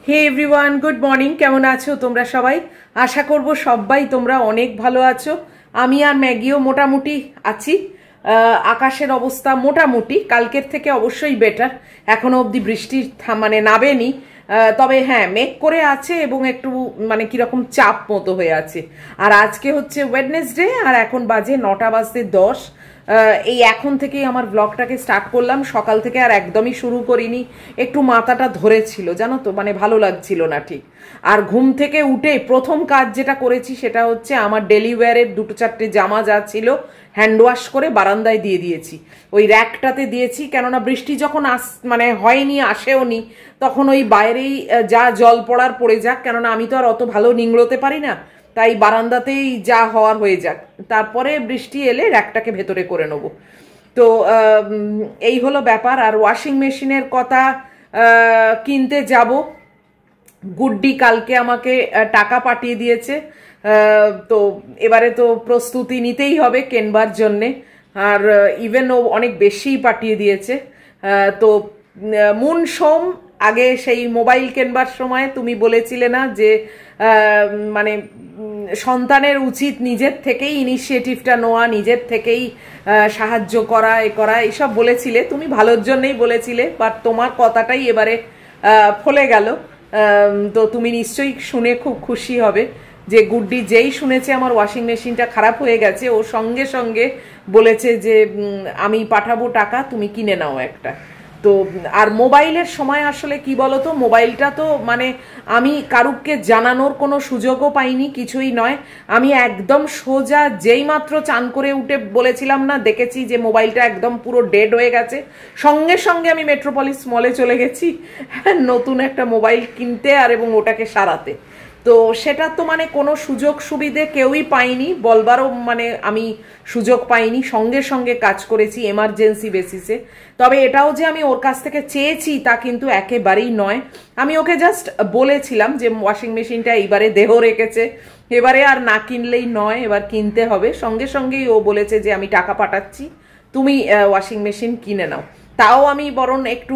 হে everyone, good morning. কেমন আছো তোমরা সবাই? আশা করব সবাই তোমরা অনেক ভালো আছো। আমি আর ম্যাগিও মোটামুটি আছি। আকাশের অবস্থা মোটামুটি কালকের থেকে অবশ্যই বেটার। এখনো অবধি বৃষ্টি মানে নামেনি, তবে হ্যাঁ মেঘ করে আছে এবং একটু মানে কিরকম চাপ মতো হয়ে আছে। আর আজকে হচ্ছে ওয়েডনেসডে, আর এখন বাজে 9:10। এই এখন থেকেই আমার ব্লগটাকে স্টার্ট করলাম। সকাল থেকে আর একদমই শুরু করিনি, একটু মাথাটা ধরেছিল জানো তো, মানে ভালো লাগছিল না ঠিক। আর ঘুম থেকে উঠে প্রথম কাজ যেটা করেছি সেটা হচ্ছে আমার ডেলি ওয়্যারের 2-4টে জামা যা ছিল হ্যান্ড ওয়াশ করে বারান্দায় দিয়ে দিয়েছি, ওই র্যাকটাতে দিয়েছি। কেননা বৃষ্টি যখন মানে হয়নি, আসেও নি, তখন ওই বাইরেই যা জল পড়ার পড়ে যাক, কেননা আমি তো আর অত ভালো নিংড়োতে পারি না, তাই বারান্দাতেই যা হওয়ার হয়ে যাক, তারপরে বৃষ্টি এলে র্যাকটাকে ভেতরে করে নেব। তো এই হলো ব্যাপার। আর ওয়াশিং মেশিনের কথা কিনতে যাব। গুড্ডি কালকে আমাকে টাকা পাঠিয়ে দিয়েছে, তো এবারে তো প্রস্তুতি নিতেই হবে কেনবার জন্যে। আর ইভেন ও অনেক বেশিই পাঠিয়ে দিয়েছে। তো মুন সোম, আগে সেই মোবাইল কেনবার সময় তুমি বলেছিলে না যে মানে সন্তানের উচিত নিজের থেকেই ইনিশিয়েটিভটা নেওয়া, নিজের থেকেই সাহায্য করা, এ করা, এইসব বলেছিলে তুমি, ভালোর জন্যই বলেছিলে, বাট তোমার কথাটাই এবারে ফলে গেল। তো তুমি নিশ্চয়ই শুনে খুব খুশি হবে যে গুড্ডি যেই শুনেছে আমার ওয়াশিং মেশিনটা খারাপ হয়ে গেছে, ও সঙ্গে সঙ্গে বলেছে যে আমি পাঠাবো টাকা, তুমি কিনে নাও একটা। তো আর মোবাইলের সময় আসলে কি বলতো, মোবাইলটা তো মানে আমি কারুকে জানানোর কোনো সুযোগও পাইনি, কিছুই নয়। আমি একদম সোজা যেই মাত্র চান করে উঠে বলেছিলাম না, দেখেছি যে মোবাইলটা একদম পুরো ডেড হয়ে গেছে, সঙ্গে সঙ্গে আমি মেট্রোপলিস মলে চলে গেছি নতুন একটা মোবাইল কিনতে আর এবং ওটাকে সারাতে। তো সেটা তো মানে কোনো সুযোগ সুবিধে কেউই পাইনি, বলবারও মানে আমি সুযোগ পাইনি, সঙ্গে সঙ্গে কাজ করেছি এমার্জেন্সি বেসিসে। তবে এটাও যে আমি ওর কাছ থেকে চেয়েছি তা কিন্তু একেবারেই নয়। আমি ওকে জাস্ট বলেছিলাম যে ওয়াশিং মেশিনটা এইবারে দেহ রেখেছে, এবারে আর না কিনলেই নয়, এবার কিনতে হবে। সঙ্গে সঙ্গেই ও বলেছে যে আমি টাকা পাঠাচ্ছি, তুমি ওয়াশিং মেশিন কিনে নাও। তাও আমি বরং একটু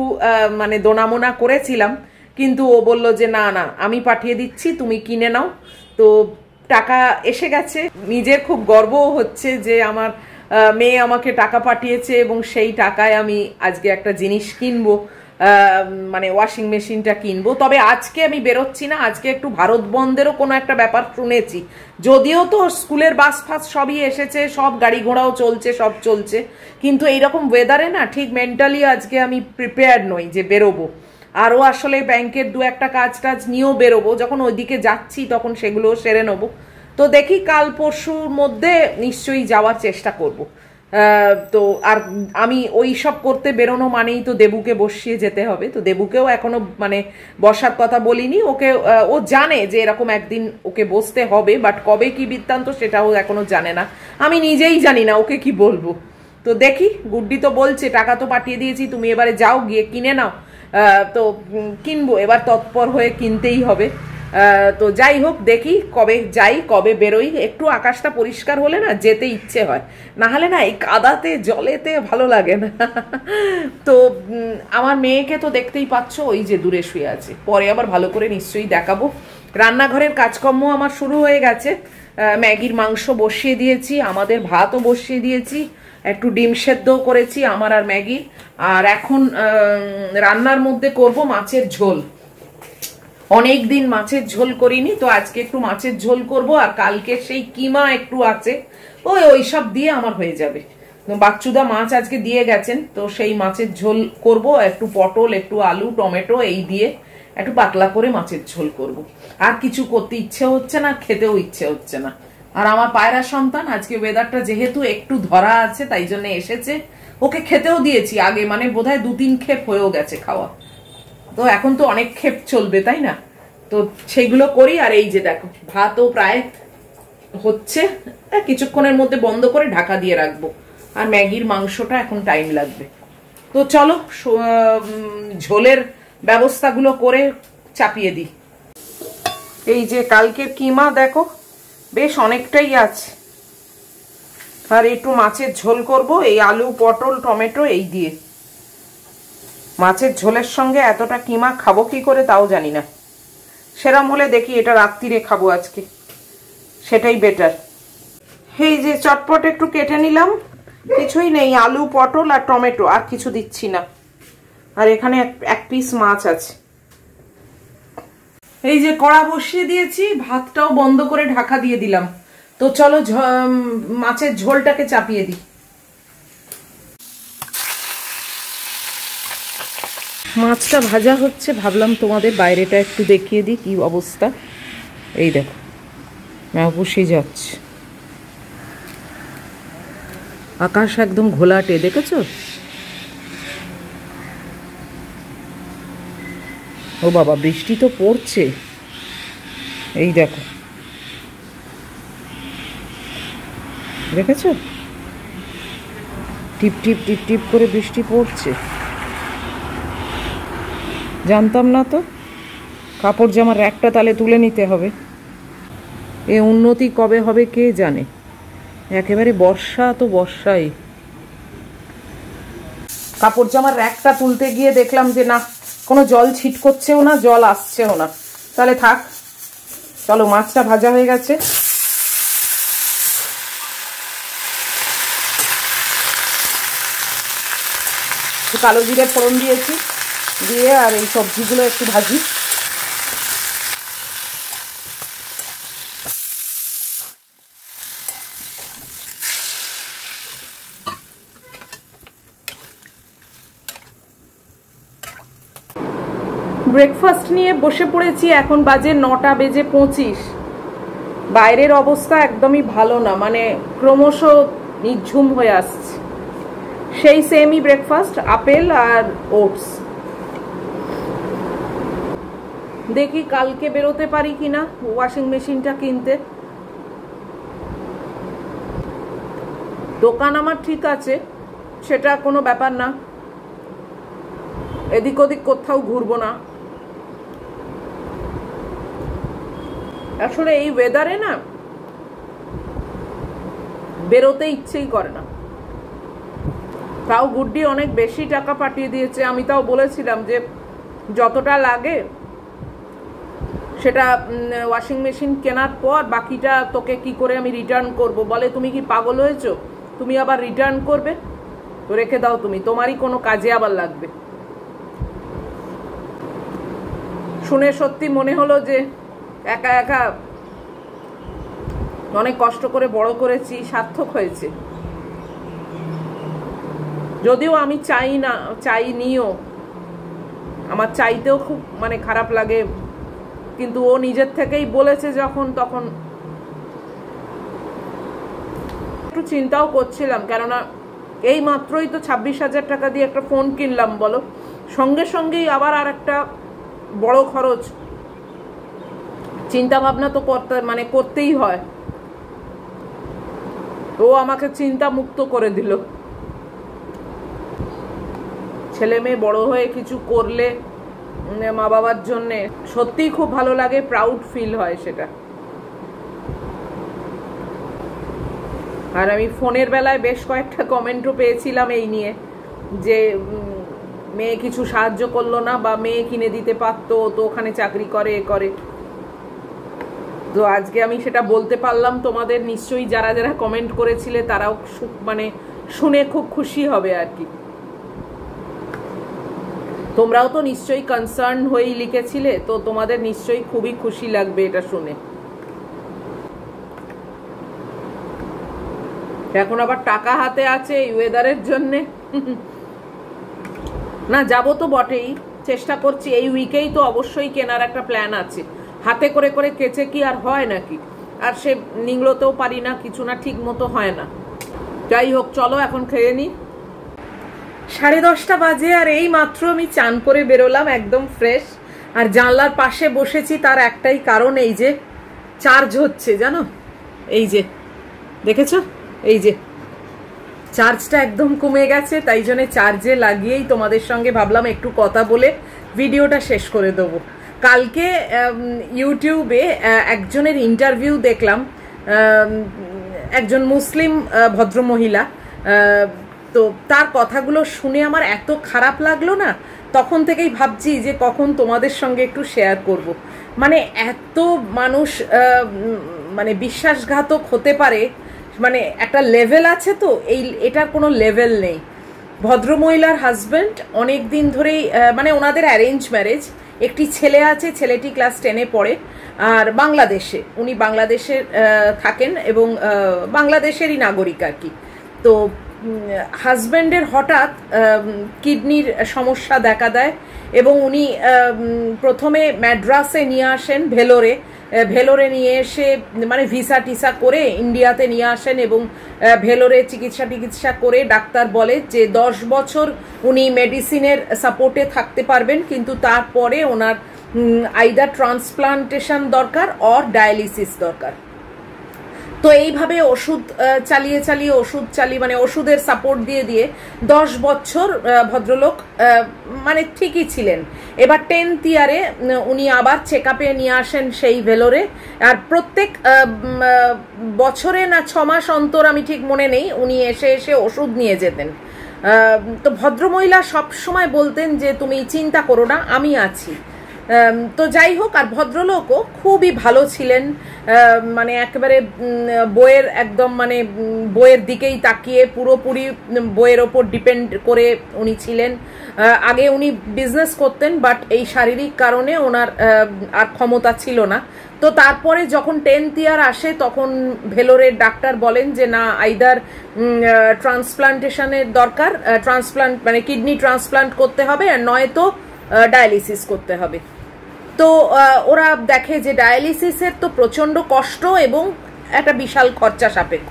মানে দোনামোনা করেছিলাম, কিন্তু ও বলল যে না না আমি পাঠিয়ে দিচ্ছি, তুমি কিনে নাও। তো টাকা এসে গেছে, নিজের খুব গর্বও হচ্ছে যে আমার মেয়ে আমাকে টাকা পাঠিয়েছে এবং সেই টাকায় আমি আজকে একটা জিনিস কিনবো, মানে ওয়াশিং মেশিনটা কিনবো। তবে আজকে আমি বেরোচ্ছি না, আজকে একটু ভারত বন্ধেরও কোনো একটা ব্যাপার শুনেছি, যদিও তো স্কুলের বাস ফাস সবই এসেছে, সব গাড়ি ঘোড়াও চলছে, সব চলছে, কিন্তু এইরকম ওয়েদারে না ঠিক মেন্টালি আজকে আমি প্রিপেয়ার্ড নই যে বেরোবো। আরও আসলে ব্যাংকের 2-1 কাজ টাজ নিয়েও বেরোবো, যখন ওইদিকে যাচ্ছি তখন সেগুলোও সেরে নেবো। তো দেখি কাল পরশুর মধ্যে নিশ্চয়ই যাওয়ার চেষ্টা করব। তো আর আমি ওই সব করতে বেরোনো মানেই তো দেবুকে বসিয়ে যেতে হবে, তো দেবুকেও এখনো মানে বসার কথা বলিনি ওকে। ও জানে যে এরকম একদিন ওকে বসতে হবে, বাট কবে কি বৃত্তান্ত সেটাও এখনো জানে না, আমি নিজেই জানি না ওকে কি বলবো। তো দেখি, গুড্ডি তো বলছে টাকা তো পাঠিয়ে দিয়েছি, তুমি এবারে যাও গিয়ে কিনে নাও। তো কিনবো, এবার তৎপর হয়ে কিনতেই হবে। তো যাই হোক, দেখি কবে যাই, কবে বেরোই। একটু আকাশটা পরিষ্কার হলে না যেতে ইচ্ছে হয়, না হলে না এই কাদাতে জলেতে ভালো লাগে না তো আমার মেয়েকে তো দেখতেই পাচ্ছ, ওই যে দূরে শুয়ে আছে, পরে আবার ভালো করে নিশ্চয়ই দেখাবো। রান্নাঘরের কাজকর্ম আমার শুরু হয়ে গেছে, ম্যাগির মাংস বসিয়ে দিয়েছি, আমাদের ভাতও বসিয়ে দিয়েছি, একটু ডিম সেদ্ধও করেছি আমার আর ম্যাগির। আর এখন রান্নার মধ্যে করব মাছের ঝোল। অনেক দিন মাছের ঝোল করিনি, তো আজকে একটু মাছের ঝোল করব। আর কালকে সেই কিমা একটু আছে, ওই সব দিয়ে আমার হয়ে যাবে। বাচ্চুদা মাছ আজকে দিয়ে গেছেন, তো সেই মাছের ঝোল করব, একটু পটল, একটু আলু, টমেটো এই দিয়ে একটু পাতলা করে মাছের ঝোল করব। আর কিছু করতে ইচ্ছে হচ্ছে না, খেতেও ইচ্ছে হচ্ছে না। আর আমার পায়রা সন্তান আজকে ওয়েদারটা যেহেতু একটু ধরা আছে, তাই জন্য এসেছে, ওকে খেতেও দিয়েছি আগে, মানে বোধহয় 2-3 ক্ষেপ হয়েও গেছে খাওয়া, তো এখন তো অনেক ক্ষেপ চলবে তাই না, তো সেইগুলো করি। আর এই যে দেখো ভাতও প্রায় হচ্ছে, কিছুক্ষণের মধ্যে বন্ধ করে ঢাকা দিয়ে রাখবো। আর ম্যাগির মাংসটা এখন টাইম লাগবে। তো চলো ঝোলের ব্যবস্থাগুলো করে চাপিয়ে দিই। এই যে কালকের কিমা দেখো বেশ অনেকটাই আছে, আর একটু মাছের ঝোল করব এই আলু, পটল, টমেটো এই দিয়ে। মাছের ঝোলের সঙ্গে এতটা কিমা খাবো কি করে তাও জানি না। সেরম হলে দেখি এটা রাত্রিরে খাবো আজকে, সেটাই বেটার। এই যে চটপট একটু কেটে নিলাম, কিছুই নেই, আলু পটল আর টমেটো, আর কিছু দিচ্ছি না। আর এখানে এক পিস মাছ আছে। এই যে কড়া বসিয়ে দিয়েছি, ভাতটাও বন্ধ করে ঢাকা দিয়ে দিলাম। তো চলো মাছের ঝোলটাকে চাপিয়ে দিই। মাছটা ভাজা হচ্ছে, ভাবলাম তোমাদের বাইরেটা একটু দেখিয়ে দিই কি অবস্থা। এই দেখো বসে যাচ্ছে, আকাশ একদম ঘোলাটে, দেখেছো? ও বাবা, বৃষ্টি তো পড়ছে, এই দেখো, দেখেছো? টিপ টিপ টিপ টিপ করে বৃষ্টি পড়ছে। জানতাম না তো। কাপড় জামার র্যাকটা তাহলে তুলে নিতে হবে। এ উন্নতি কবে হবে কে জানে। একেবারে বর্ষা তো বর্ষাই। কাপড় জামার র্যাকটা তুলতে গিয়ে দেখলাম যে না, কোনো জল ছিটকছেও না, জল আসছেও না। তাহলে থাক, চলো। মাছটা ভাজা হয়ে গেছে, কালো জিরে ফোড়ন দিয়েছি, দিয়ে আর এই সবজিগুলো একটু ভাজি। ব্রেকফাস্ট নিয়ে বসে পড়েছি, এখন বাজে 9:25। বাইরের অবস্থা একদমই ভালো না, মানে ক্রমশ নিঝুম হয়ে আসছে। সেই সেমই ব্রেকফাস্ট, আপেল আর ওটস। দেখি কালকে বেরোতে পারি কিনা ওয়াশিং মেশিনটা কিনতে। দোকান আমার ঠিক আছে, সেটা কোনো ব্যাপার না, এদিক ওদিক কোথাও ঘুরবো না। আসলে এই ওয়েদারে না বেরোতে ইচ্ছেই করে না। তাও গুড্ডি অনেক বেশি টাকা পাঠিয়ে দিয়েছে। আমি তাও বলেছিলাম যে যতটা লাগে সেটা ওয়াশিং মেশিন কেনার পর, বাকিটা তোকে কি করে আমি রিটার্ন করব। বলে তুমি কি পাগল হয়েছো, তুমি আবার রিটার্ন করবে? তো রেখে দাও তুমি, তোমারই কোনো কাজে আবার লাগবে। শুনে সত্যি মনে হলো যে একা একা অনেক কষ্ট করে বড় করেছি, সার্থক হয়েছে। যদিও আমি চাইনিও, আমার চাইতেও খুব মানে খারাপ লাগে, কিন্তু ও নিজের থেকেই বলেছে যখন, তখন একটু চিন্তাও করছিলাম। কেননা এই মাত্রই তো 26,000 টাকা দিয়ে একটা ফোন কিনলাম, বলো, সঙ্গে সঙ্গেই আবার আর একটা বড় খরচ। চিন্তা ভাবনা তো করতেই হয়। ও আমাকে চিন্তা মুক্ত করে দিল। ছেলে মেয়ে বড় হয়ে কিছু করলে মা বাবার জন্যে সত্যিই খুব ভালো লাগে, প্রাউড ফিল হয় সেটা। আর আমি ফোনের বেলায় বেশ কয়েকটা কমেন্টও পেয়েছিলাম এই নিয়ে, যে মেয়ে কিছু সাহায্য করলো না, বা মেয়ে কিনে দিতে পারতো, তো ওখানে চাকরি করে, এ করে। তো আজকে আমি সেটা বলতে পারলাম তোমাদের। নিশ্চয়ই যারা যারা কমেন্ট করেছিলে তারাও মানে শুনে খুব খুশি হবে আর কি। তোমরাও তো নিশ্চয়ই কনসার্ন হয়েই লিখেছিলে, তো তোমাদের নিশ্চয়ই খুবই খুশি লাগবে এটা শুনে। এখন আবার টাকা হাতে আছে এই ওয়েদারের জন্যে। না, যাবো তো বটেই, চেষ্টা করছি। এই উইকেই তো অবশ্যই কেনার একটা প্ল্যান আছে। হাতে করে করে কেচে কি আর হয় নাকি? আর সে নিংড়োতেও পারি না, কিছু না, ঠিক মতো হয় না। যাই হোক, চলো এখন খেয়ে নি। 10:30 বাজে, আর এই মাত্র আমি চান করে বেরোলাম, একদম ফ্রেশ। আর জানলার পাশে বসেছি, তার একটাই কারণ, এই যে চার্জ হচ্ছে, জানো, এই যে দেখেছো, এই যে চার্জটা একদম কমে গেছে, তাই জন্য চার্জে লাগিয়েই তোমাদের সঙ্গে ভাবলাম একটু কথা বলে ভিডিওটা শেষ করে দেবো। কালকে ইউটিউবে একজনের ইন্টারভিউ দেখলাম, একজন মুসলিম ভদ্রমহিলা। তো তার কথাগুলো শুনে আমার এত খারাপ লাগলো না, তখন থেকেই ভাবছি যে কখন তোমাদের সঙ্গে একটু শেয়ার করব। মানে এত মানুষ মানে বিশ্বাসঘাতক হতে পারে, মানে একটা লেভেল আছে, তো এটার কোনো লেভেল নেই। ভদ্রমহিলার হাজব্যান্ড অনেক দিন ধরেই মানে ওনাদের অ্যারেঞ্জ ম্যারেজ, একটি ছেলে আছে, ছেলেটি ক্লাস 10-এ পড়ে, আর বাংলাদেশে, উনি বাংলাদেশে থাকেন এবং বাংলাদেশেরই নাগরিক আর কি। তো হাজব্যান্ডের হঠাৎ কিডনির সমস্যা দেখা দেয় এবং উনি প্রথমে ম্যাড্রাসে নিয়ে আসেন, ভেলোরে নিয়ে এসে মানে ভিসা টিসা করে ইন্ডিয়াতে নিয়ে আসেন এবং ভেলোরে চিকিৎসা করে ডাক্তার বলে যে 10 বছর উনি মেডিসিনের সাপোর্টে থাকতে পারবেন, কিন্তু তারপরে ওনার আইদার ট্রান্সপ্লান্টেশন দরকার অর ডায়ালিসিস দরকার। তো এইভাবে ওষুধ চালিয়ে মানে ওষুধের সাপোর্ট দিয়ে 10 বছর ভদ্রলোক মানে ঠিকই ছিলেন। এবার 10th ইয়ারে উনি আবার চেক আপে নিয়ে আসেন সেই ভেলোরে, আর প্রত্যেক বছরে না 6 মাস অন্তর, আমি ঠিক মনে নেই, উনি এসে ওষুধ নিয়ে যেতেন। তো ভদ্রমহিলা সবসময় বলতেন যে তুমি চিন্তা করো না, আমি আছি। তো যাই হোক, আর ভদ্রলোকও খুবই ভালো ছিলেন, মানে একেবারে বইয়ের একদম মানে বইয়ের দিকেই তাকিয়ে পুরোপুরি বইয়ের ওপর ডিপেন্ড করে উনি ছিলেন। আগে উনি বিজনেস করতেন, বাট এই শারীরিক কারণে ওনার আর ক্ষমতা ছিল না। তো তারপরে যখন 10th ইয়ার আসে তখন ভেলোরের ডাক্তার বলেন যে না, আইদার ট্রান্সপ্লান্টেশনের দরকার, ট্রান্সপ্লান্ট মানে কিডনি ট্রান্সপ্লান্ট করতে হবে, আর নয়তো ডায়ালিসিস করতে হবে। তো ওরা দেখে যে ডায়ালিসিসের তো প্রচণ্ড কষ্ট এবং একটা বিশাল খরচা সাপেক্ষ।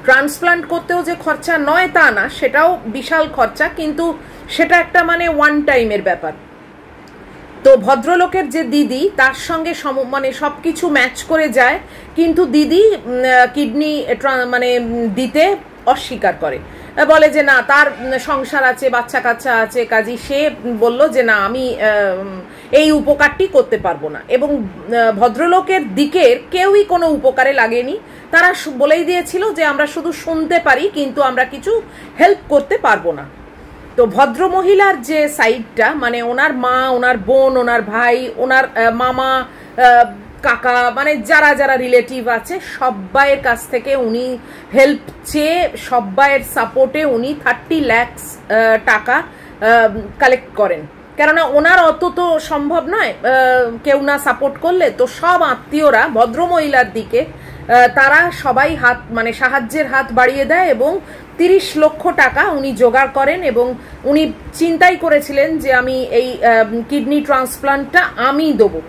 ট্রান্সপ্লান্ট করতেও যে খরচা নয় তা না, সেটাও বিশাল খরচা, কিন্তু সেটা একটা মানে ওয়ান টাইমের ব্যাপার। তো ভদ্রলোকের যে দিদি, তার সঙ্গে মানে সব কিছু ম্যাচ করে যায়, কিন্তু দিদি কিডনি মানে দিতে অস্বীকার করে, বলে যে না, তার সংসার আছে, বাচ্চা কাচ্চা আছে, কাজী সে বলল যে না, আমি এই উপকারটি করতে পারবো না। এবং ভদ্রলোকের দিকের কেউই কোনো উপকারে লাগেনি, তারা বলেই দিয়েছিল যে আমরা শুধু শুনতে পারি, কিন্তু আমরা কিছু হেল্প করতে পারবো না। তো ভদ্রমহিলার যে সাইডটা, মানে ওনার মা, ওনার বোন, ওনার ভাই, ওনার মামা, কাকা, মানে যারা যারা রিলেটিভ আছে সবাইয়ের কাছ থেকে উনি হেল্প চেয়ে সবাইয়ের সাপোর্টে উনি 30 লাখ টাকা কালেক্ট করেন। কেননা ওনার অত তো সম্ভব নয় কেউ না সাপোর্ট করলে। তো সব আত্মীয়রা ভদ্রমহিলার দিকে তারা সবাই হাত মানে সাহায্যের হাত বাড়িয়ে দেয় এবং 30 লক্ষ টাকা উনি জোগাড় করেন। এবং উনি চিন্তাই করেছিলেন যে আমি এই কিডনি ট্রান্সপ্লান্টটা আমি দেবো,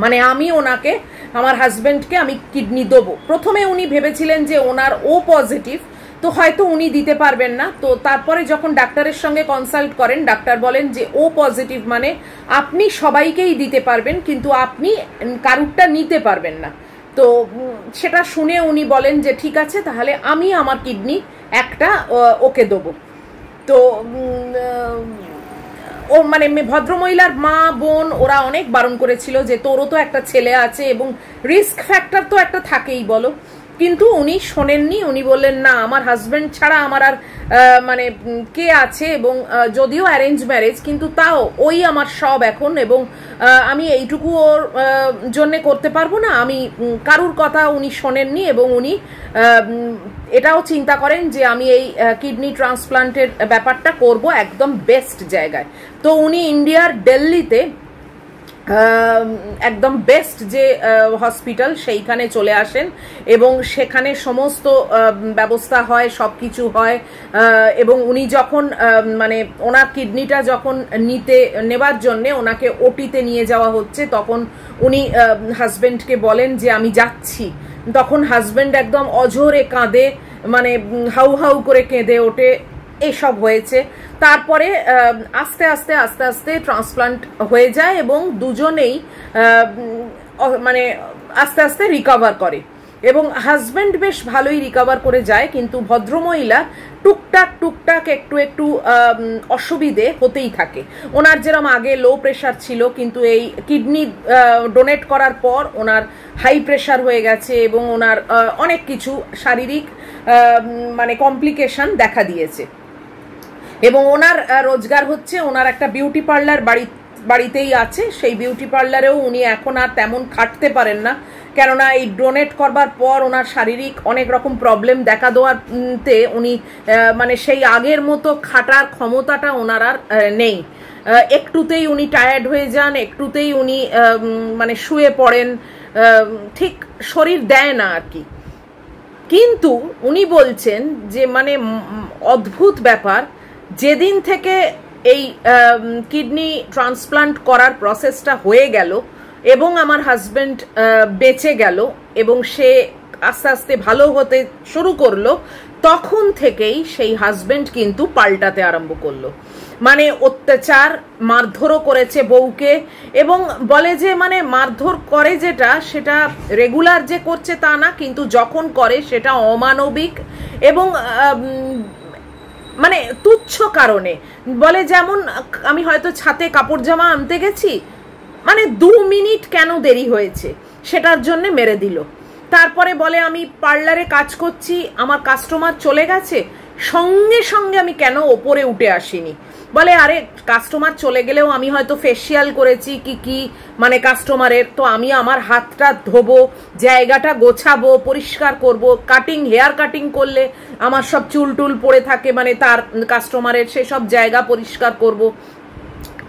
মানে আমি ওনাকে, আমার হাজব্যান্ডকে আমি কিডনি দেবো। প্রথমে উনি ভেবেছিলেন যে ওনার ও পজিটিভ, তো হয়তো উনি দিতে পারবেন না। তো তারপরে যখন ডাক্তারের সঙ্গে কনসাল্ট করেন, ডাক্তার বলেন যে ও পজিটিভ মানে আপনি সবাইকেই দিতে পারবেন, কিন্তু আপনি কারুরটা নিতে পারবেন না। তো সেটা শুনে উনি বলেন যে ঠিক আছে, তাহলে আমি আমার কিডনি একটা ওকে দেবো। তো ও মানে ভদ্রমহিলার মা, বোন, ওরা অনেক বারণ করেছিল যে তোরও তো একটা ছেলে আছে এবং রিস্ক ফ্যাক্টর তো একটা থাকেই বলো, কিন্তু উনি শোনেননি। উনি বললেন না, আমার হাজব্যান্ড ছাড়া আমার আর মানে কে আছে, এবং যদিও অ্যারেঞ্জ ম্যারেজ, কিন্তু তাও ওই আমার সব এখন, এবং আমি এইটুকু ওর জন্যে করতে পারবো না। আমি কারুর কথা উনি শোনেননি এবং উনি এটাও চিন্তা করেন যে আমি এই কিডনি ট্রান্সপ্লান্টের ব্যাপারটা করব একদম বেস্ট জায়গায়। তো উনি ইন্ডিয়ার দিল্লিতে একদম বেস্ট যে হসপিটাল সেইখানে চলে আসেন এবং সেখানে সমস্ত ব্যবস্থা হয়, সব কিছু হয়। এবং উনি যখন মানে ওনার কিডনিটা যখন নেবার জন্যে ওনাকে ওটিতে নিয়ে যাওয়া হচ্ছে, তখন উনি হাজব্যান্ডকে বলেন যে আমি যাচ্ছি। তখন হাজব্যান্ড একদম অঝোরে কাঁদে, মানে হাউ হাউ করে কেঁদে ওঠে। এসব হয়েছে। তারপরে আস্তে আস্তে আস্তে আস্তে ট্রান্সপ্লান্ট হয়ে যায় এবং দুজনেই মানে আস্তে আস্তে রিকভার করে এবং হাজব্যান্ড বেশ ভালোই রিকভার করে যায়, কিন্তু ভদ্রমহিলা টুকটাক একটু অসুবিধে হতেই থাকে। ওনার যেরকম আগে লো প্রেশার ছিল, কিন্তু এই কিডনি ডোনেট করার পর ওনার হাই প্রেশার হয়ে গেছে এবং ওনার অনেক কিছু শারীরিক মানে কমপ্লিকেশন দেখা দিয়েছে। এবং ওনার রোজগার হচ্ছে, ওনার একটা বিউটি পার্লার বাড়িতেই আছে। সেই বিউটি পার্লারেও উনি এখন আর তেমন খাটতে পারেন না, কেননা এই ডোনেট করবার পর ওনার শারীরিক অনেক রকম প্রবলেম দেখা দেওয়াতে উনি মানে সেই আগের মতো খাটার ক্ষমতাটা ওনার আর নেই। একটুতেই উনি টায়ার্ড হয়ে যান, একটুতেই উনি মানে শুয়ে পড়েন, ঠিক শরীর দেয় না আর কি। কিন্তু উনি বলছেন যে মানে অদ্ভুত ব্যাপার, যেদিন থেকে এই কিডনি ট্রান্সপ্লান্ট করার প্রসেসটা হয়ে গেল এবং আমার হাজব্যান্ড বেঁচে গেল এবং সে আস্তে আস্তে ভালো হতে শুরু করলো, তখন থেকেই সেই হাজব্যান্ড কিন্তু পাল্টাতে আরম্ভ করলো। মানে অত্যাচার, মারধরও করেছে বউকে, এবং বলে যে মানে মারধর করে যেটা, সেটা রেগুলার যে করছে তা না, কিন্তু যখন করে সেটা অমানবিক এবং মানে তুচ্ছ কারণে। বলে যেমন আমি হয়তো ছাতে কাপড় জামা আনতে গেছি, মানে 2 মিনিট কেন দেরি হয়েছে সেটার জন্য মেরে দিল। তারপরে বলে আমি পার্লারে কাজ করছি, আমার কাস্টমার চলে গেছে, সঙ্গে সঙ্গে আমি কেন ওপরে উঠে আসিনি। বলে আরে কাস্টমার চলে গেলেও আমি হয়তো ফেসিয়াল করেছি কি মানে কাস্টমারের, তো আমি আমার হাতটা ধোবো, জায়গাটা গোছাবো, পরিষ্কার করব, কাটিং হেয়ার কাটিং করলে আমার সব চুল টুল পড়ে থাকে, মানে তার কাস্টমারের সেসব জায়গা পরিষ্কার করব।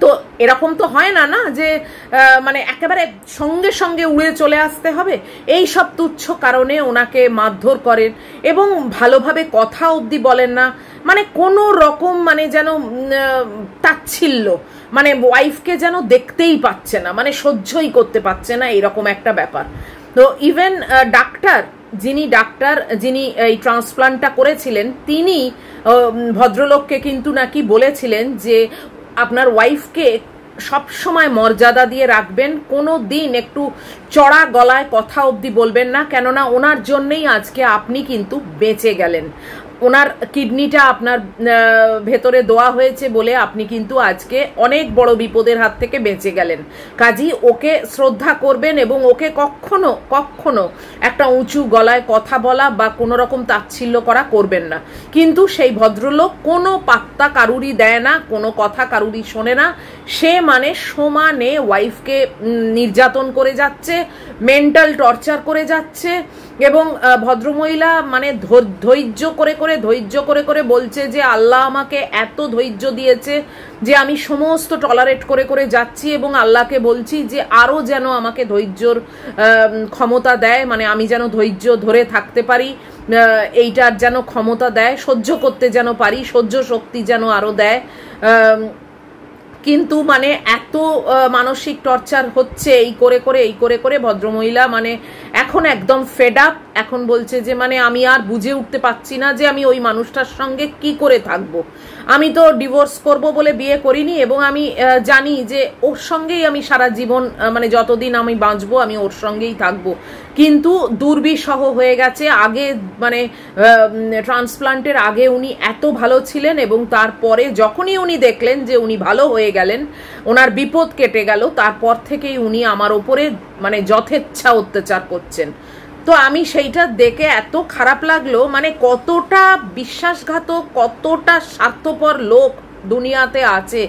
তো এরকম তো হয় না না যে মানে একেবারে সঙ্গে সঙ্গে উড়ে চলে আসতে হবে। এই সব তুচ্ছ কারণে ওনাকে মারধর করেন এবং ভালোভাবে কথা অবধি বলেন না, মানে কোনো রকম মানে যেন তাচ্ছিল্য, মানে ওয়াইফকে যেন দেখতেই পাচ্ছে না, মানে সহ্যই করতে পারছে না, এরকম একটা ব্যাপার। তো ইভেন যিনি এই ট্রান্সপ্লান্টটা করেছিলেন, তিনি ভদ্রলোককে কিন্তু নাকি বলেছিলেন যে আপনার ওয়াইফকে সব সময় মর্যাদা দিয়ে রাখবেন, কোনো দিন একটু চড়া গলায় কথা অবধি বলবেন না, কেননা ওনার জন্যই আজকে আপনি কিন্তু বেঁচে গেলেন। ওনার কিডনিটা আপনার ভেতরে দেওয়া হয়েছে বলে আপনি কিন্তু আজকে অনেক বড় বিপদের হাত থেকে বেঁচে গেলেন। কাজী ওকে শ্রদ্ধা করবেন এবং ওকে কখনো কখনো একটা উঁচু গলায় কথা বলা বা কোনো রকম তাচ্ছিল্য করা করবেন না। কিন্তু সেই ভদ্রলোক কোনো পাত্তা কারুরই দেয় না, কোনো কথা কারুরই শোনে না। সে মানে সমানে ওয়াইফকে নির্যাতন করে যাচ্ছে, মেন্টাল টর্চার করে যাচ্ছে, এবং ভদ্রমহিলা মানে ধৈর্য করে করে বলছে যে আল্লাহ আমাকে এত ধৈর্য দিয়েছে যে আমি সমস্ত টলারেট করে করে যাচ্ছি, এবং আল্লাহকে বলছি যে আরো যেন আমাকে ধৈর্যর ক্ষমতা দেয়, মানে আমি যেন ধৈর্য ধরে থাকতে পারি, এইটার যেন ক্ষমতা দেয়, সহ্য করতে যেন পারি, সহ্য শক্তি যেন আরো দেয়। কিন্তু মানে এত মানসিক টর্চার হচ্ছে এই করে করে ভদ্রমহিলা মানে এখন একদম ফেড আপ। এখন বলছে যে মানে আমি আর বুঝে উঠতে পারছি না যে আমি ওই মানুষটার সঙ্গে কি করে থাকবো। আমি তো ডিভোর্স করব বলে বিয়ে করিনি, এবং আমি জানি যে ওর সঙ্গেই আমি সারা জীবন মানে যতদিন আমি বাঁচবো আমি ওর সঙ্গেই থাকবো। কিন্তু দুর্বিষহ হয়ে গেছে। আগে মানে ট্রান্সপ্লান্টের আগে উনি এত ভালো ছিলেন, এবং তারপরে যখনই উনি দেখলেন যে উনি ভালো হয়ে গেলেন, ওনার বিপদ কেটে গেল, তারপর থেকেই উনি আমার ওপরে মানে যথেচ্ছা অত্যাচার করছেন। তো আমি সেইটা দেখে এত খারাপ লাগলো, মানে কতটা বিশ্বাসঘাতক, কতটা স্বার্থপর লোক দুনিয়াতে আছে,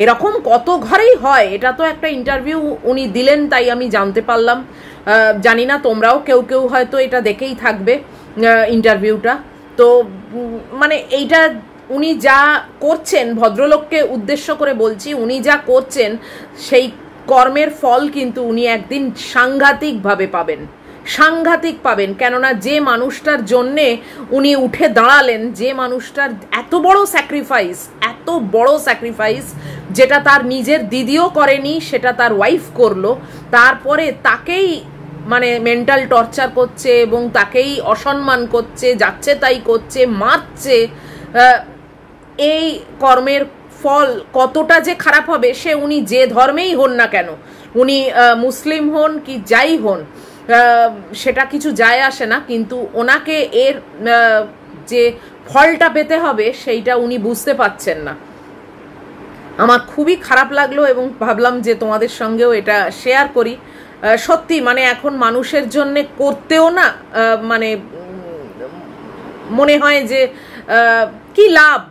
এরকম কত ঘরেই হয়। এটা তো একটা ইন্টারভিউ উনি দিলেন, তাই আমি জানতে পারলাম। জানি না তোমরাও কেউ কেউ হয়তো এটা দেখেই থাকবে ইন্টারভিউটা। তো মানে এইটা উনি যা করছেন, ভদ্রলোককে উদ্দেশ্য করে বলছি, উনি যা করছেন সেই কর্মের ফল কিন্তু উনি একদিন সাংঘাতিকভাবে পাবেন, সাংঘাতিক পাবেন। কেননা যে মানুষটার জন্যে উনি উঠে দাঁড়ালেন, যে মানুষটার এত বড় স্যাক্রিফাইস যেটা তার নিজের দিদিও করেনি, সেটা তার ওয়াইফ করলো, তারপরে তাকেই মানে মেন্টাল টর্চার করছে এবং তাকেই অসম্মান করছে, যাচ্ছে তাই করছে, মারছে। এই কর্মের ফল কতটা যে খারাপ হবে, সে উনি যে ধর্মেই হন না কেন, উনি মুসলিম হন কি যাই হন, সেটা কিছু যায় আসে না। কিন্তু ওনাকে এর যে ফলটা পেতে হবে সেইটা উনি বুঝতে পারছেন না। আমার খুবই খারাপ লাগলো এবং ভাবলাম যে তোমাদের সঙ্গেও এটা শেয়ার করি। সত্যি মানে এখন মানুষের জন্য করতেও না মানে মনে হয় যে কি লাভ,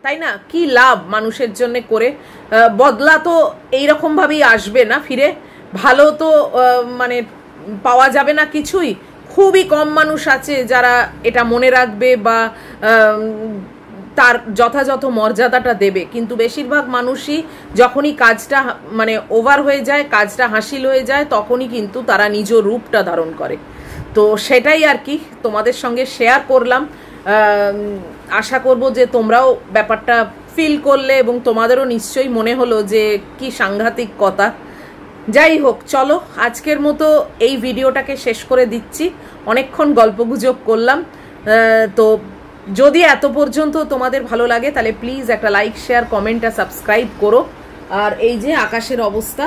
তাই না? কি লাভ মানুষের জন্য করে? বদলা তো এইরকম ভাবেই আসবে না ফিরে, ভালো তো মানে পাওয়া যাবে না কিছুই। খুবই কম মানুষ আছে যারা এটা মনে রাখবে বা তার যথাযথ মর্যাদাটা দেবে, কিন্তু বেশিরভাগ মানুষই যখনই কাজটা মানে ওভার হয়ে যায়, কাজটা হাসিল হয়ে যায়, তখনই কিন্তু তারা নিজ রূপটা ধারণ করে। তো সেটাই আর কি তোমাদের সঙ্গে শেয়ার করলাম। আশা করব যে তোমরাও ব্যাপারটা ফিল করলে এবং তোমাদেরও নিশ্চয়ই মনে হলো যে কি সাংঘাতিক কথা। যাই হোক, চলো আজকের মতো এই ভিডিওটাকে শেষ করে দিচ্ছি। অনেকক্ষণ গল্পগুজব করলাম। তো যদি এত পর্যন্ত তোমাদের ভালো লাগে তাহলে প্লিজ একটা লাইক, শেয়ার, কমেন্ট আর সাবস্ক্রাইব করো। আর এই যে আকাশের অবস্থা,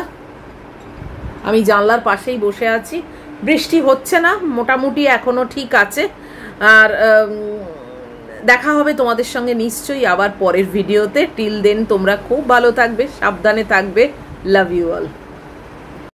আমি জানলার পাশেই বসে আছি, বৃষ্টি হচ্ছে না, মোটামুটি এখনো ঠিক আছে। আর দেখা হবে তোমাদের সঙ্গে নিশ্চয়ই আবার পরের ভিডিওতে। টিল দেন তোমরা খুব ভালো থাকবে, সাবধানে থাকবে। Love you all.